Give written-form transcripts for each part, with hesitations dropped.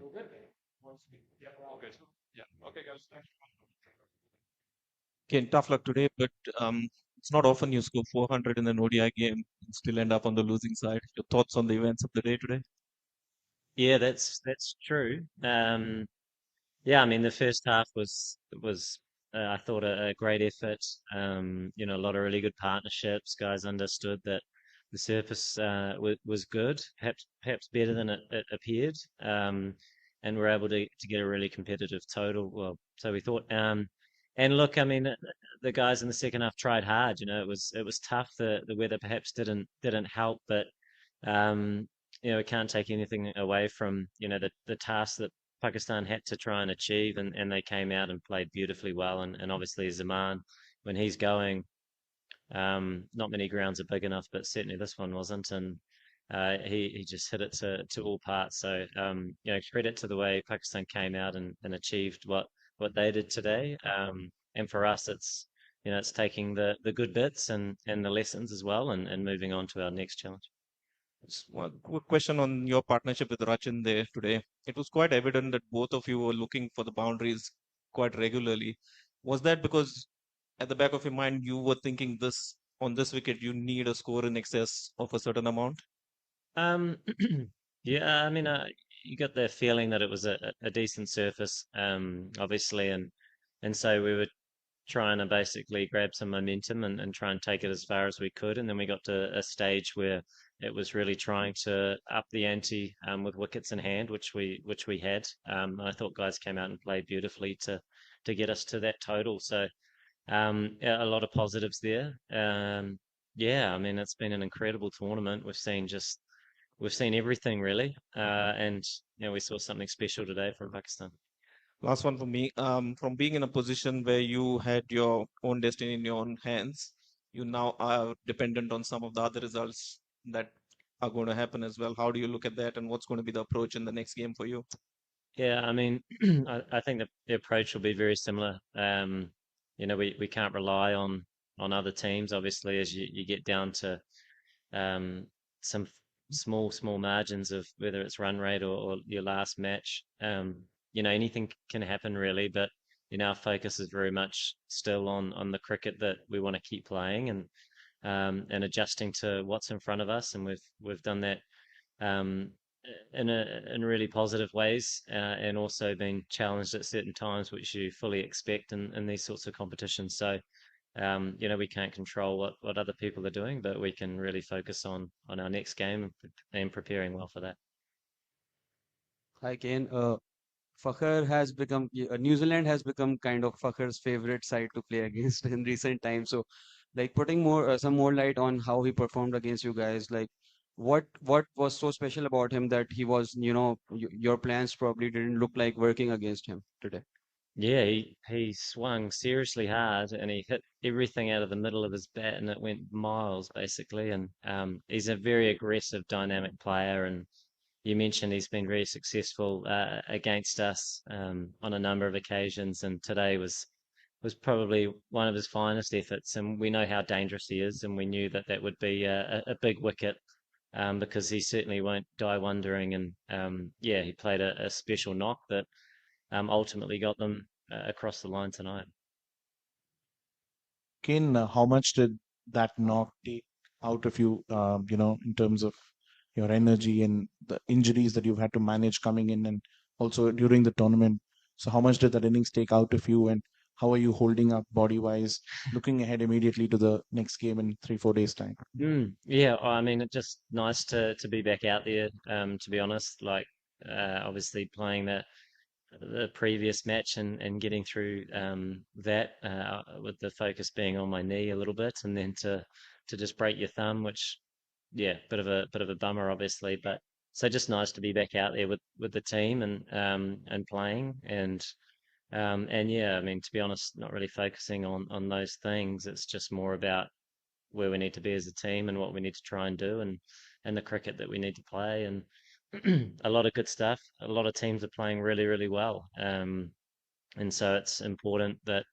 All good. Yeah. Okay, guys. Thanks. Again, tough luck today, but it's not often you score 400 in an ODI game and still end up on the losing side. Your thoughts on the events of the day today? Yeah, that's true. Yeah, I mean the first half was I thought a great effort. A lot of really good partnerships. Guys understood that the surface was good, perhaps better than it appeared, and were able to get a really competitive total. Well, so we thought. And look, I mean, the guys in the second half tried hard. It was tough. The weather perhaps didn't help, but um, we can't take anything away from the task that Pakistan had to try and achieve, and they came out and played beautifully well. And obviously, Zaman, when he's going, not many grounds are big enough, but certainly this one wasn't. And he just hit it to all parts. So, credit to the way Pakistan came out and achieved what they did today. And for us, it's taking the good bits and the lessons as well and moving on to our next challenge. Just one quick question on your partnership with Rachin there today. It was quite evident that both of you were looking for the boundaries quite regularly. Was that because at the back of your mind you were thinking this on this wicket you need a score in excess of a certain amount? Um, yeah, I mean, you got the feeling that it was a decent surface, obviously, and so we were trying to basically grab some momentum and try and take it as far as we could, and then we got to a stage where it was really trying to up the ante with wickets in hand, which we had. And I thought guys came out and played beautifully to get us to that total. So yeah, a lot of positives there. Yeah, I mean, it's been an incredible tournament. We've seen everything really, and we saw something special today from Pakistan. Last one for me. From being in a position where you had your own destiny in your own hands, you now are dependent on some of the other results that are going to happen as well. How do you look at that, and what's going to be the approach in the next game for you? Yeah, I mean, I think the approach will be very similar. We can't rely on other teams, obviously, as you get down to um, some small margins of whether it's run rate or your last match. Anything can happen really, but our focus is very much still on the cricket that we want to keep playing and adjusting to what's in front of us, and we've done that um, in really positive ways, and also been challenged at certain times, which you fully expect in these sorts of competitions. So, we can't control what other people are doing, but we can really focus on our next game and preparing well for that. Hi, Kane. New Zealand has become kind of Fakhr's favorite side to play against in recent times. So, like putting some more light on how he performed against you guys. Like, what was so special about him that he was, your plans probably didn't look like working against him today. Yeah, he swung seriously hard and he hit everything out of the middle of his bat and it went miles basically. And he's a very aggressive, dynamic player. And you mentioned he's been very successful against us on a number of occasions, and today was probably one of his finest efforts. And we know how dangerous he is, and we knew that that would be a big wicket because he certainly won't die wondering. And yeah, he played a special knock that ultimately got them across the line tonight. Kane, how much did that knock take out of you, in terms of your energy and the injuries that you've had to manage coming in and also during the tournament? So, how much did that innings take out of you, and how are you holding up body-wise, looking ahead immediately to the next game in 3, 4 days' time? Yeah, I mean, it's just nice to be back out there. To be honest, like obviously playing the previous match and getting through that with the focus being on my knee a little bit, and then to just break your thumb, which yeah, bit of a bummer, obviously, but so just nice to be back out there with the team and playing and yeah, I mean, to be honest, not really focusing on those things. It's just more about where we need to be as a team and what we need to try and do and the cricket that we need to play and a lot of good stuff. A lot of teams are playing really, really well. And so it's important that,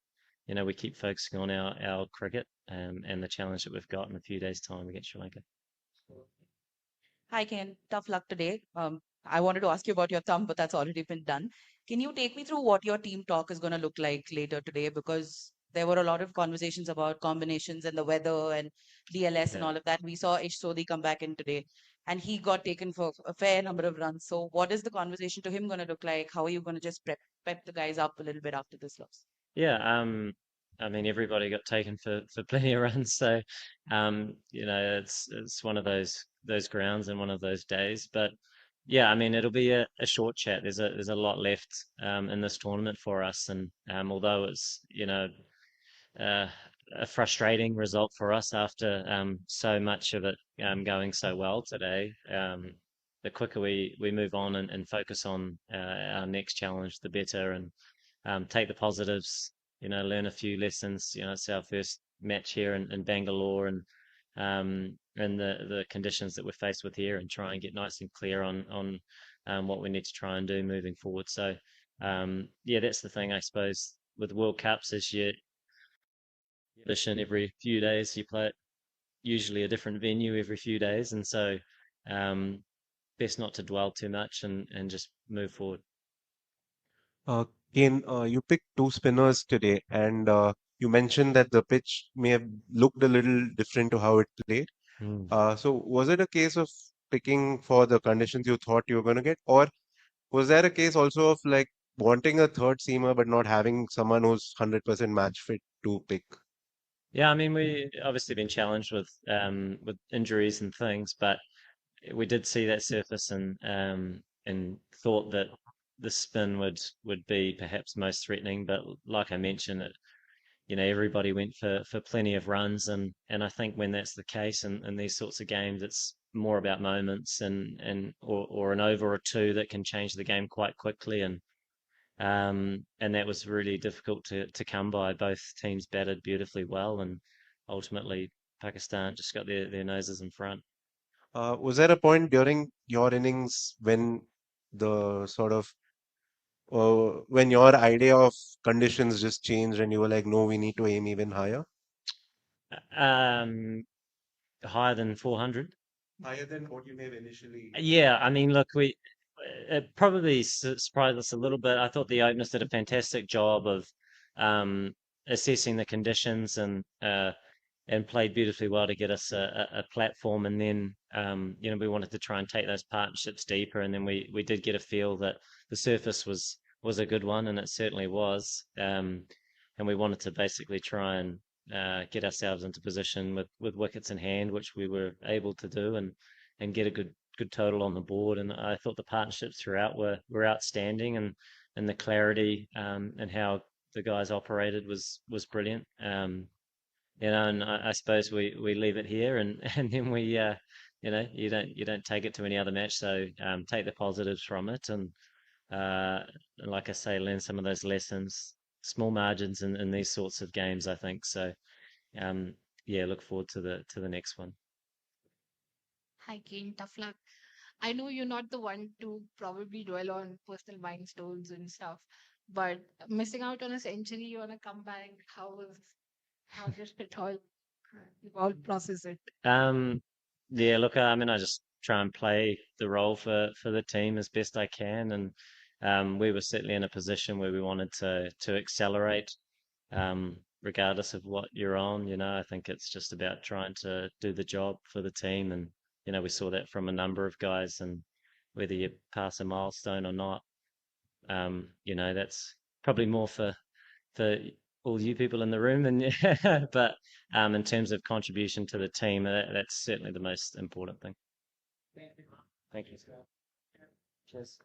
we keep focusing on our cricket and the challenge that we've got in a few days' time against Sri Lanka. Hi, Ken. Tough luck today. I wanted to ask you about your thumb, but that's already been done. Can you take me through what your team talk is going to look like later today? Because there were a lot of conversations about combinations and the weather and DLS and Yeah. all of that. We saw Ish Sodhi come back in today and he got taken for a fair number of runs. So what is the conversation to him going to look like? How are you going to just pep the guys up a little bit after this loss? Yeah, I mean everybody got taken for plenty of runs, so it's one of those grounds and one of those days. But yeah, I mean it'll be a short chat. There's a lot left in this tournament for us, and although it's uh, a frustrating result for us after so much of it going so well today, the quicker we move on and focus on our next challenge, the better, and take the positives, learn a few lessons. It's our first match here in Bangalore and the conditions that we're faced with here and try and get nice and clear on what we need to try and do moving forward. So, yeah, that's the thing, I suppose, with World Cups is you audition every few days, you play it usually a different venue every few days. And so, um, best not to dwell too much and just move forward. Uh, Kane, you picked two spinners today, and you mentioned that the pitch may have looked a little different to how it played. Mm. So was it a case of picking for the conditions you thought you were going to get, or was there a case also of like wanting a third seamer but not having someone who's 100% match fit to pick? Yeah, I mean, we obviously been challenged with injuries and things, but we did see that surface and thought that the spin would be perhaps most threatening. But like I mentioned, everybody went for plenty of runs, and I think when that's the case in these sorts of games, it's more about moments or an over or two that can change the game quite quickly, and that was really difficult to come by. Both teams batted beautifully well, and ultimately Pakistan just got their noses in front. Was there a point during your innings when the sort of when your idea of conditions just changed and you were like, no, we need to aim even higher? Um, Higher than 400. Higher than what you may have initially. Yeah, I mean, look, it probably surprised us a little bit. I thought the openers did a fantastic job of assessing the conditions and played beautifully well to get us a platform. And then, we wanted to try and take those partnerships deeper. And then we did get a feel that the surface was a good one, and it certainly was. And we wanted to basically try and get ourselves into position with wickets in hand, which we were able to do, and get a good total on the board. And I thought the partnerships throughout were outstanding, and the clarity and how the guys operated was brilliant. And I suppose we leave it here, and and then you don't take it to any other match. So take the positives from it, and like I say, learn some of those lessons. Small margins in these sorts of games, I think. So um, yeah, look forward to the next one. Hi, Kane. Tough luck. I know you're not the one to probably dwell on personal milestones and stuff, but missing out on a century on a comeback, how did it all process it? Yeah, look, I mean, I just try and play the role for the team as best I can, and we were certainly in a position where we wanted to accelerate, regardless of what you're on. I think it's just about trying to do the job for the team, and we saw that from a number of guys, and whether you pass a milestone or not, that's probably more for all you people in the room, and but in terms of contribution to the team, that's certainly the most important thing. Thank you. Cheers.